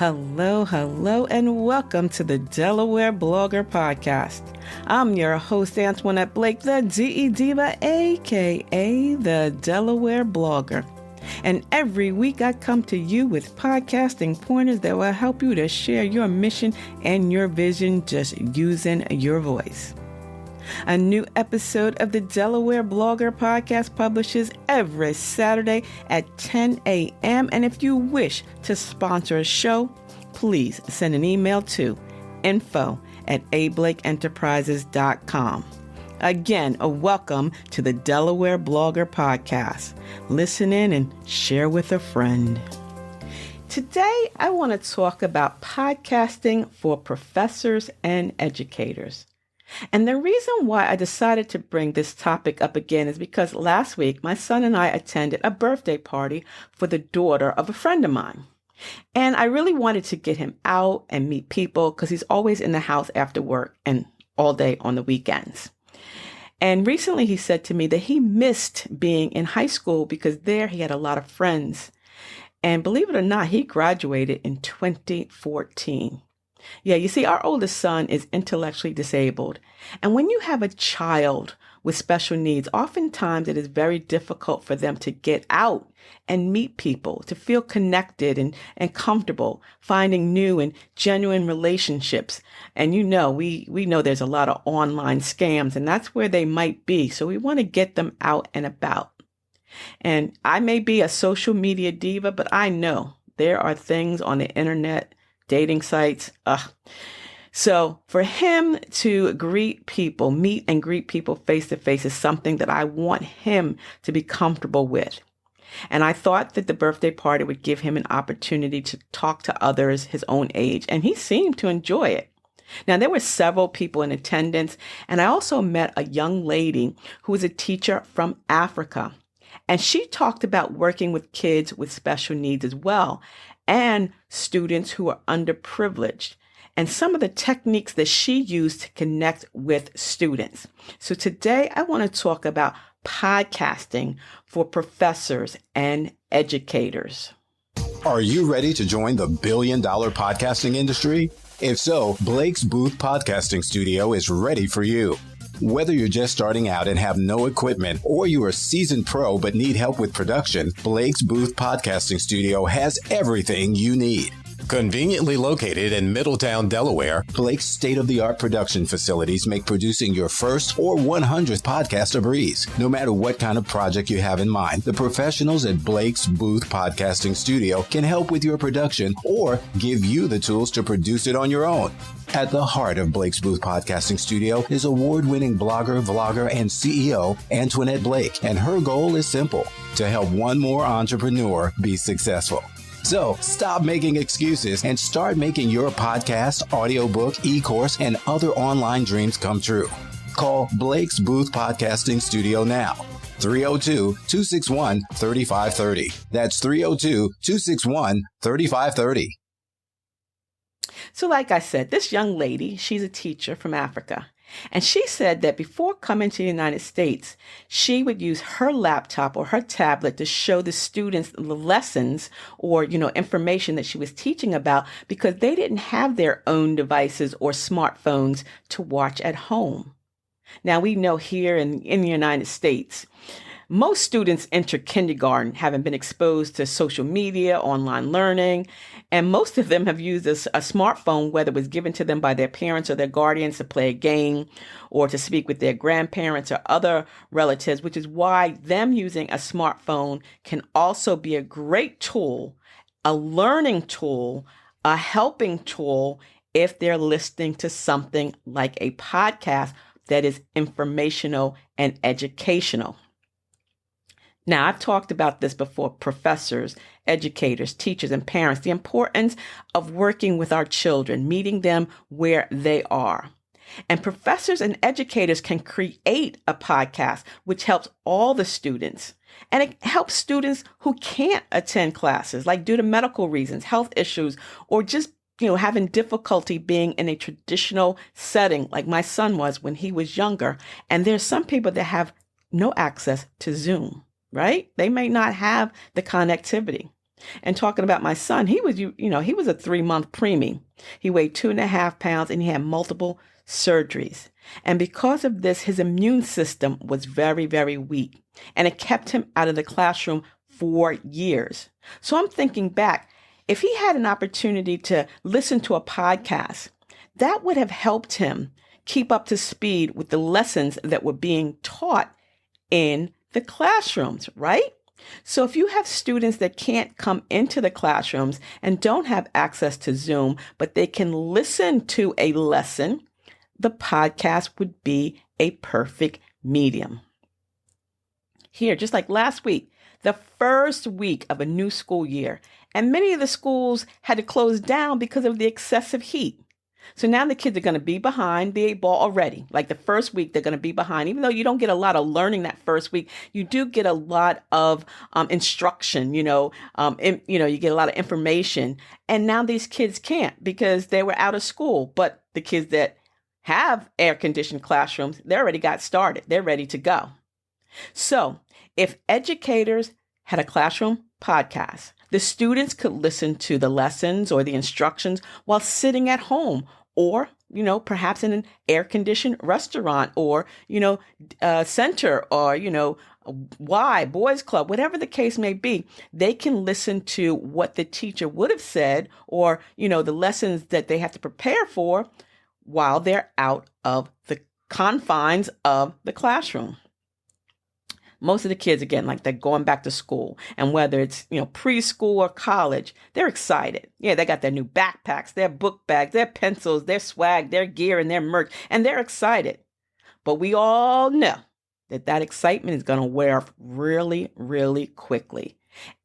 Hello, and welcome to the Delaware Blogger Podcast. I'm your host, Antoinette Blake, the DE Diva, aka the Delaware Blogger. And every week I come to you with podcasting pointers that will help you to share your mission and your vision just using your voice. A new episode of the Delaware Blogger Podcast publishes every Saturday at 10 a.m. And if you wish to sponsor a show, please send an email to info@ablakeenterprises.com. Again, a welcome to the Delaware Blogger Podcast. Listen in and share with a friend. Today, I want to talk about podcasting for professors and educators. And the reason why I decided to bring this topic up again is because last week, my son and I attended a birthday party for the daughter of a friend of mine. And I really wanted to get him out and meet people because he's always in the house after work and all day on the weekends. And recently he said to me that he missed being in high school because there he had a lot of friends. And believe it or not, he graduated in 2014. Yeah, you see, our oldest son is intellectually disabled. And when you have a child with special needs, oftentimes it is very difficult for them to get out and meet people, to feel connected and comfortable, finding new and genuine relationships. And we know there's a lot of online scams, and that's where they might be. So we want to get them out and about. And I may be a social media diva, but I know there are things on the internet, dating sites. So for him to meet and greet people face to face is something that I want him to be comfortable with. And I thought that the birthday party would give him an opportunity to talk to others his own age, and he seemed to enjoy it. Now, there were several people in attendance, and I also met a young lady who was a teacher from Africa. And she talked about working with kids with special needs as well, and students who are underprivileged, and some of the techniques that she used to connect with students. So today I want to talk about podcasting for professors and educators. Are you ready to join the billion-dollar podcasting industry? If so, Blake's Booth Podcasting Studio is ready for you. Whether you're just starting out and have no equipment, or you're a seasoned pro but need help with production, Blake's Booth Podcasting Studio has everything you need. Conveniently located in Middletown, Delaware, Blake's state-of-the-art production facilities make producing your first or 100th podcast a breeze. No matter what kind of project you have in mind, the professionals at Blake's Booth Podcasting Studio can help with your production or give you the tools to produce it on your own. At the heart of Blake's Booth Podcasting Studio is award-winning blogger, vlogger, and CEO Antoinette Blake, and her goal is simple: to help one more entrepreneur be successful. So stop making excuses and start making your podcast, audiobook, e-course, and other online dreams come true. Call Blake's Booth Podcasting Studio now. 302-261-3530. That's 302-261-3530. So like I said, this young lady, she's a teacher from Africa. And she said that before coming to the United States, she would use her laptop or her tablet to show the students the lessons or, information that she was teaching about because they didn't have their own devices or smartphones to watch at home. Now, we know here in the United States, most students enter kindergarten having been exposed to social media, online learning, and most of them have used a smartphone, whether it was given to them by their parents or their guardians to play a game or to speak with their grandparents or other relatives, which is why them using a smartphone can also be a great tool, a learning tool, a helping tool if they're listening to something like a podcast that is informational and educational. Now, I've talked about this before, professors, educators, teachers, and parents, the importance of working with our children, meeting them where they are. And professors and educators can create a podcast, which helps all the students. And it helps students who can't attend classes, like due to medical reasons, health issues, or just having difficulty being in a traditional setting like my son was when he was younger. And there's some people that have no access to Zoom, right? They may not have the connectivity. And talking about my son, he was, he was a 3-month preemie. He weighed 2.5 pounds and he had multiple surgeries. And because of this, his immune system was very, very weak, and it kept him out of the classroom for years. So I'm thinking back, if he had an opportunity to listen to a podcast, that would have helped him keep up to speed with the lessons that were being taught in the classrooms, right? So if you have students that can't come into the classrooms and don't have access to Zoom, but they can listen to a lesson, the podcast would be a perfect medium. Here, just like last week, the first week of a new school year, and many of the schools had to close down because of the excessive heat. So now the kids are going to be behind the 8 ball already. Like the first week, they're going to be behind. Even though you don't get a lot of learning that first week, you do get a lot of instruction, you get a lot of information. And now these kids can't because they were out of school. But the kids that have air-conditioned classrooms, they already got started. They're ready to go. So if educators had a classroom podcast, the students could listen to the lessons or the instructions while sitting at home, or, perhaps in an air-conditioned restaurant, or, center, or, boys club, whatever the case may be. They can listen to what the teacher would have said, or, the lessons that they have to prepare for while they're out of the confines of the classroom. Most of the kids, again, like they're going back to school, and whether it's, preschool or college, they're excited. Yeah, they got their new backpacks, their book bags, their pencils, their swag, their gear, and their merch, and they're excited. But we all know that excitement is going to wear off really, really quickly.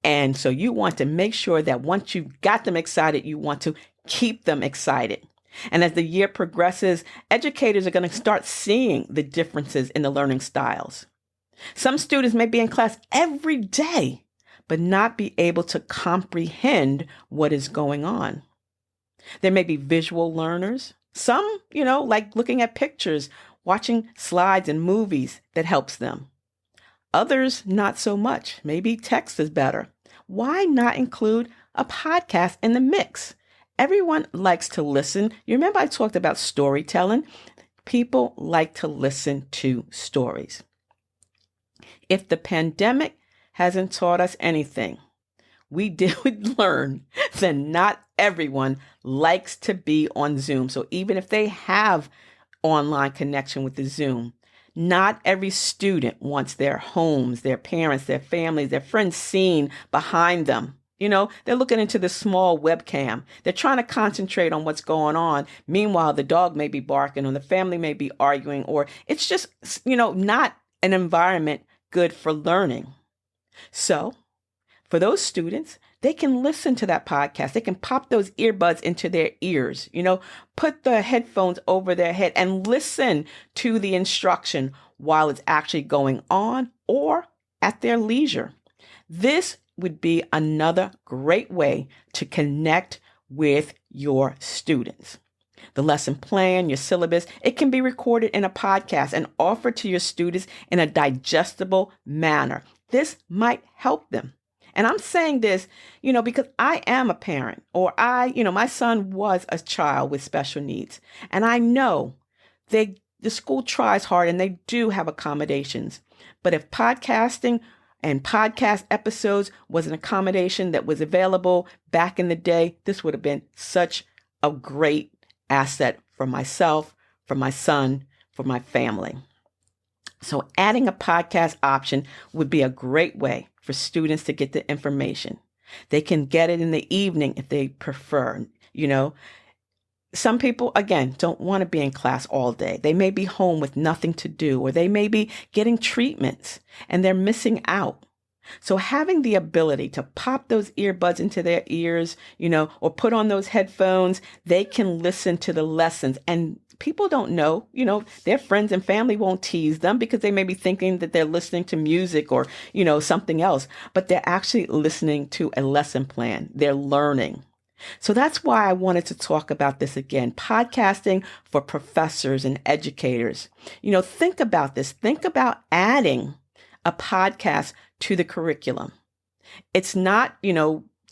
And so you want to make sure that once you've got them excited, you want to keep them excited. And as the year progresses, educators are going to start seeing the differences in the learning styles. Some students may be in class every day, but not be able to comprehend what is going on. There may be visual learners. Some, like looking at pictures, watching slides and movies that helps them. Others, not so much. Maybe text is better. Why not include a podcast in the mix? Everyone likes to listen. You remember I talked about storytelling? People like to listen to stories. If the pandemic hasn't taught us anything, we did learn that not everyone likes to be on Zoom. So even if they have online connection with the Zoom, not every student wants their homes, their parents, their families, their friends seen behind them. They're looking into the small webcam. They're trying to concentrate on what's going on. Meanwhile, the dog may be barking or the family may be arguing, or it's just, not an environment good for learning. So for those students, they can listen to that podcast. They can pop those earbuds into their ears, put the headphones over their head and listen to the instruction while it's actually going on or at their leisure. This would be another great way to connect with your students. The lesson plan, your syllabus, it can be recorded in a podcast and offered to your students in a digestible manner. This might help them. And I'm saying this, because I am a parent, or my son was a child with special needs. And I know the school tries hard and they do have accommodations. But if podcasting and podcast episodes was an accommodation that was available back in the day, this would have been such a great asset for myself, for my son, for my family. So adding a podcast option would be a great way for students to get the information. They can get it in the evening if they prefer. Some people, again, don't want to be in class all day. They may be home with nothing to do, or they may be getting treatments and they're missing out. So having the ability to pop those earbuds into their ears, or put on those headphones, they can listen to the lessons. And people don't know, their friends and family won't tease them because they may be thinking that they're listening to music or, something else, but they're actually listening to a lesson plan. They're learning. So that's why I wanted to talk about this again, podcasting for professors and educators. Think about this. Think about adding a podcast to the curriculum. It's not,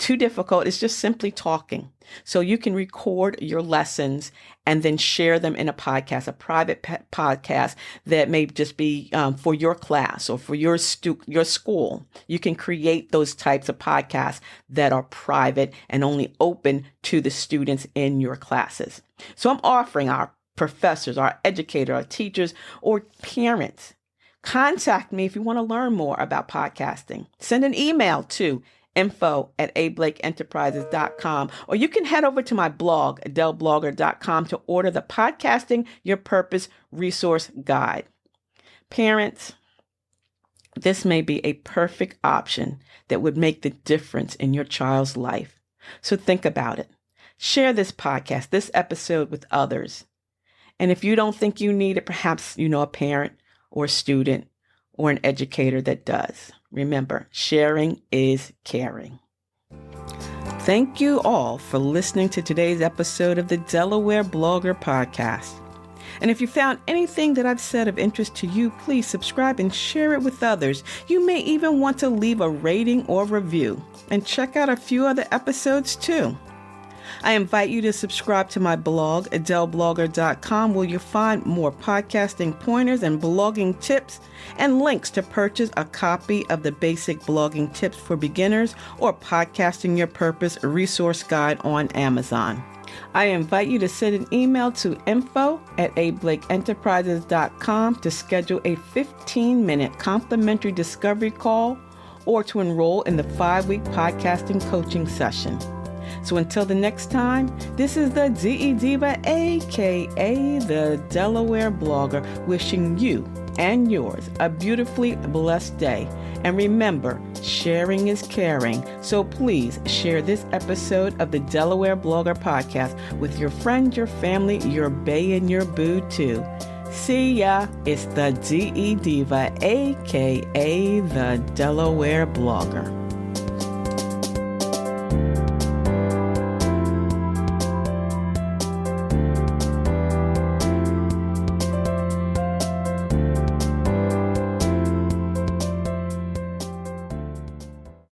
too difficult, it's just simply talking. So you can record your lessons and then share them in a podcast, a private podcast that may just be for your class or for your school. You can create those types of podcasts that are private and only open to the students in your classes. So I'm offering our professors, our educators, our teachers, or parents. Contact me if you want to learn more about podcasting. Send an email to info@ablakeenterprises.com, or you can head over to my blog, adelblogger.com, to order the Podcasting Your Purpose Resource Guide. Parents, this may be a perfect option that would make the difference in your child's life. So think about it. Share this podcast, this episode with others. And if you don't think you need it, perhaps you know a parent or a student or an educator that does. Remember, sharing is caring. Thank you all for listening to today's episode of the Delaware Blogger Podcast. And if you found anything that I've said of interest to you, please subscribe and share it with others. You may even want to leave a rating or review. And check out a few other episodes too. I invite you to subscribe to my blog, adelblogger.com, where you'll find more podcasting pointers and blogging tips and links to purchase a copy of the Basic Blogging Tips for Beginners or Podcasting Your Purpose Resource Guide on Amazon. I invite you to send an email to info@ablakeenterprises.com to schedule a 15-minute complimentary discovery call or to enroll in the 5-week podcasting coaching session. So until the next time, this is the DE Diva, aka the Delaware Blogger, wishing you and yours a beautifully blessed day. And remember, sharing is caring. So please share this episode of the Delaware Blogger Podcast with your friends, your family, your bae, and your boo too. See ya. It's the DE Diva, aka the Delaware Blogger.